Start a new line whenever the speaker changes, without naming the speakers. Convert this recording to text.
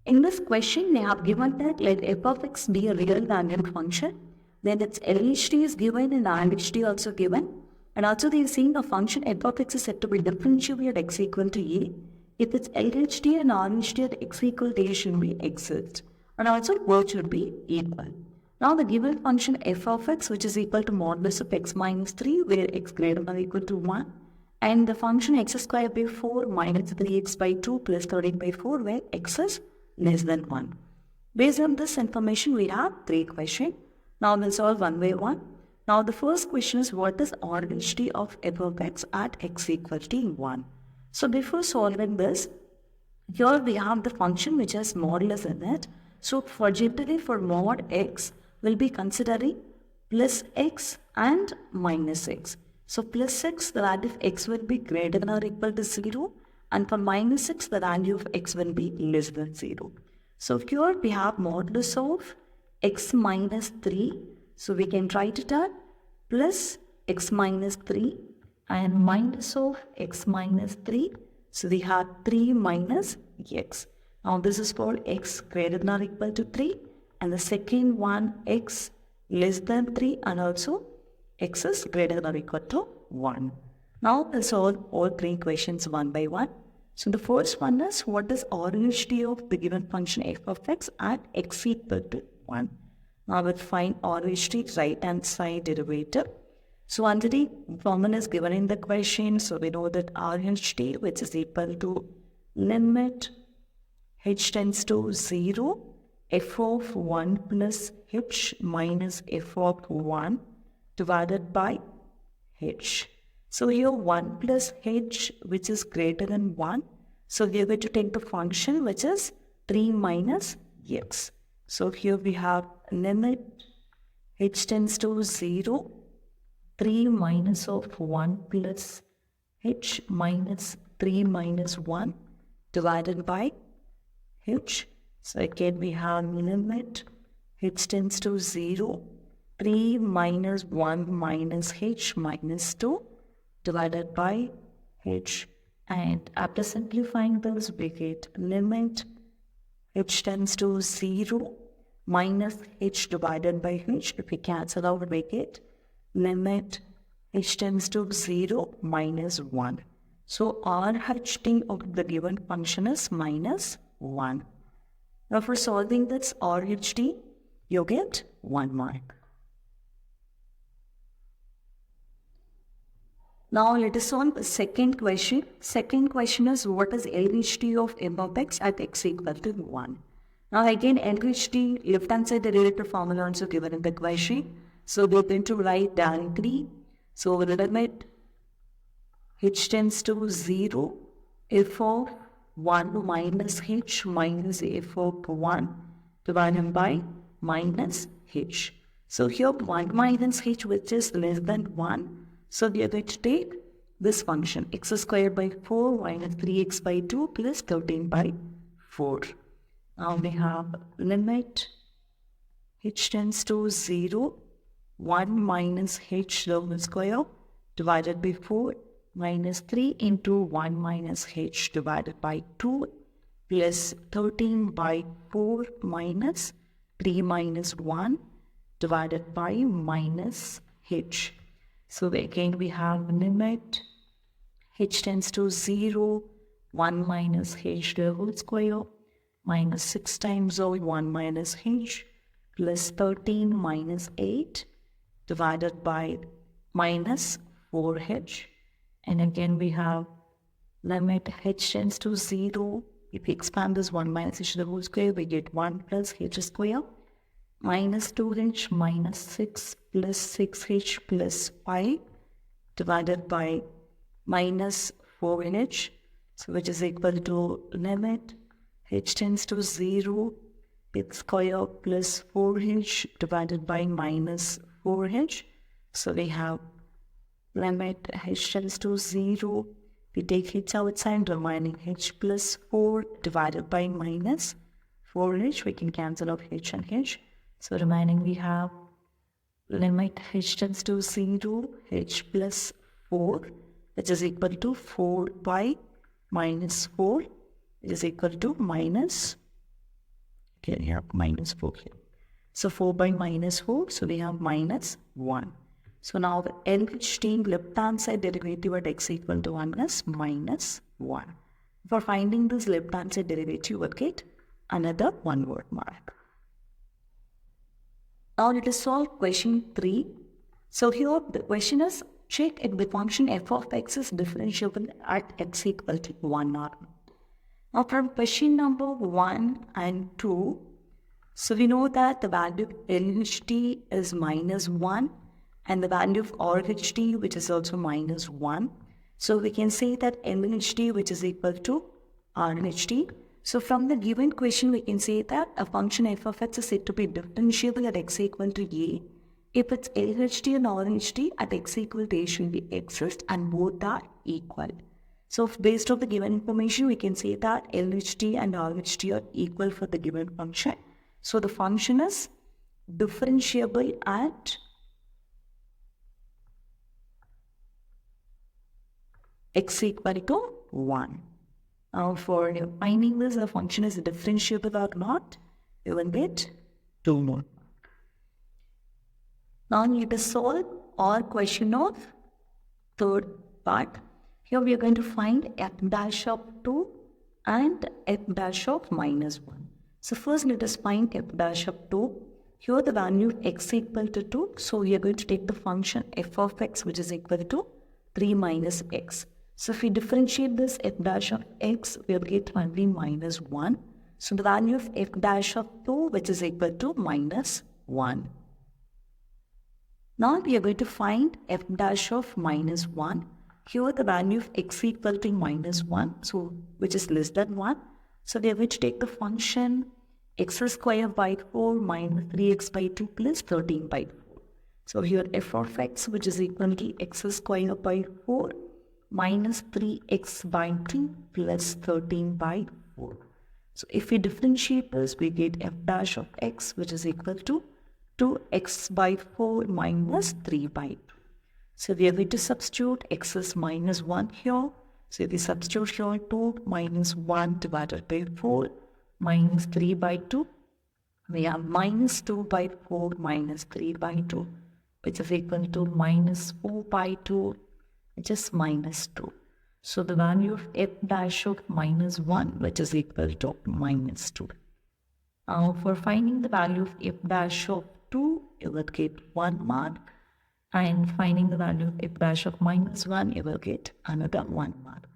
In this question, they have given that let f of x be a real valued function. Then its LHT is given and RHT also given. And also they are saying a function f of x is said to be differentiable at x equal to a. If its LHT and RHT at x equal to a should be exist. And also both should be equal. Now the given function f of x, which is equal to modulus of x minus 3, where x greater than or equal to 1. And the function x squared by 4 minus 3x by 2 plus 13 by 4, where x is less than 1. Based on this information, we have 3 questions. Now we'll solve one by one. Now the first question is, what is RHT of f of x at x equal to 1? So before solving this, here we have the function which has modulus in it. So for generally for mod x, we'll be considering plus x and minus x. So plus x, the value of x will be greater than or equal to 0. And for minus 6, the value of x will be less than 0. So here we have modulus of x minus 3. So we can write it as plus x minus 3 and minus of x minus 3. So we have 3 minus x. Now this is for x greater than or equal to 3. And the second one, x less than 3, and also x is greater than or equal to 1. Now we'll solve all 3 questions one by one. So the first one is, what is RHT of the given function f of x at x equal to 1? Now we'll find RHT right hand side derivative. So already formula is given in the question. So we know that RHT, which is equal to limit h tends to 0, f of 1 plus h minus f of 1 divided by h. So here 1 plus h, which is greater than 1. So we are going to take the function which is 3 minus x. So here we have limit h tends to 0, 3 minus of 1 plus h minus 3 minus 1 divided by h. So again we have limit h tends to 0, 3 minus 1 minus h minus 2 divided by h. And after simplifying this, we get limit h tends to 0 minus h divided by h. If we cancel out, we get limit h tends to 0 minus 1. So RHT of the given function is minus 1. Now for solving this RHT, you get 1 mark. Now let us solve the second question. Second question is, what is LHT of f of x at x equal to 1? Now again, LHT, left hand side derivative formula also given in the question. So we're going to write directly. So we'll limit h tends to 0, f of 1 minus h minus f of 1 divided by minus h. So here 1 minus h, which is less than 1. So we are going to take this function x squared by 4 minus 3x by 2 plus 13 by 4. Now we have limit h tends to 0, 1 minus h whole square divided by 4 minus 3 into 1 minus h divided by 2 plus 13 by 4 minus 3 minus 1 divided by minus h. So again we have limit h tends to 0, 1 minus h the whole square minus 6 times of 1 minus h plus 13 minus 8 divided by minus 4h. And again we have limit h tends to 0. If we expand this 1 minus h to the whole square, we get 1 plus h square minus 2h minus 6 plus 6h plus 5 divided by minus 4h. So which is equal to limit h tends to 0, its square plus 4h divided by minus 4h. So we have limit h tends to 0, we take h outside, remaining h plus 4 divided by minus 4h. We can cancel off h and h. So remaining we have limit h tends to 0, h plus 4, which is equal to 4 by minus 4, which is equal to minus Okay, we have minus 4 here. So 4 by minus 4, so we have minus 1. So now the LHT left hand side derivative at x equal to 1 is minus 1. For finding this left hand side derivative, you will get another 1 word mark. Now let us solve question 3. So here the question is, check if the function f of x is differentiable at x equal to 1 or not. Now from question number 1 and 2, so we know that the value of LHT is minus 1 and the value of RHT which is also minus 1. So we can say that LHT which is equal to RHT. So from the given question we can say that a function f of x is said to be differentiable at x equal to a if its LHT and RHT at x equal to a should be exist and both are equal. So based on the given information we can say that LHT and RHT are equal for the given function. So the function is differentiable at x equal to 1. Now for finding this, the function is differentiable or not, you will get 2 more. Now let us solve our question of third part. Here we are going to find f dash of 2 and f dash of minus 1. So first let us find f dash of 2. Here the value of x equal to 2. So we are going to take the function f of x which is equal to 3 minus x. So if we differentiate this f dash of x, we will get only minus 1. So the value of f dash of 2 which is equal to minus 1. Now we are going to find f dash of minus 1. Here the value of x equal to minus 1, so which is less than 1. So we are going to take the function x square by 4 minus 3x by 2 plus 13 by 4. So here f of x which is equal to x square by 4 minus 3x by 2 plus 13 by 4. So if we differentiate this, we get f dash of x which is equal to 2x by 4 minus 3 by 2. So we are going to substitute x is minus 1 here. So if we substitute here 2 minus 1 divided by 4 minus 3 by 2, we have minus 2 by 4 minus 3 by 2 which is equal to minus 4 by 2 which is minus 2. So the value of f dash of minus 1 which is equal to minus 2. Now for finding the value of f dash of 2, you will get 1 mark, and finding the value of f dash of minus 1, you will get another 1 mark.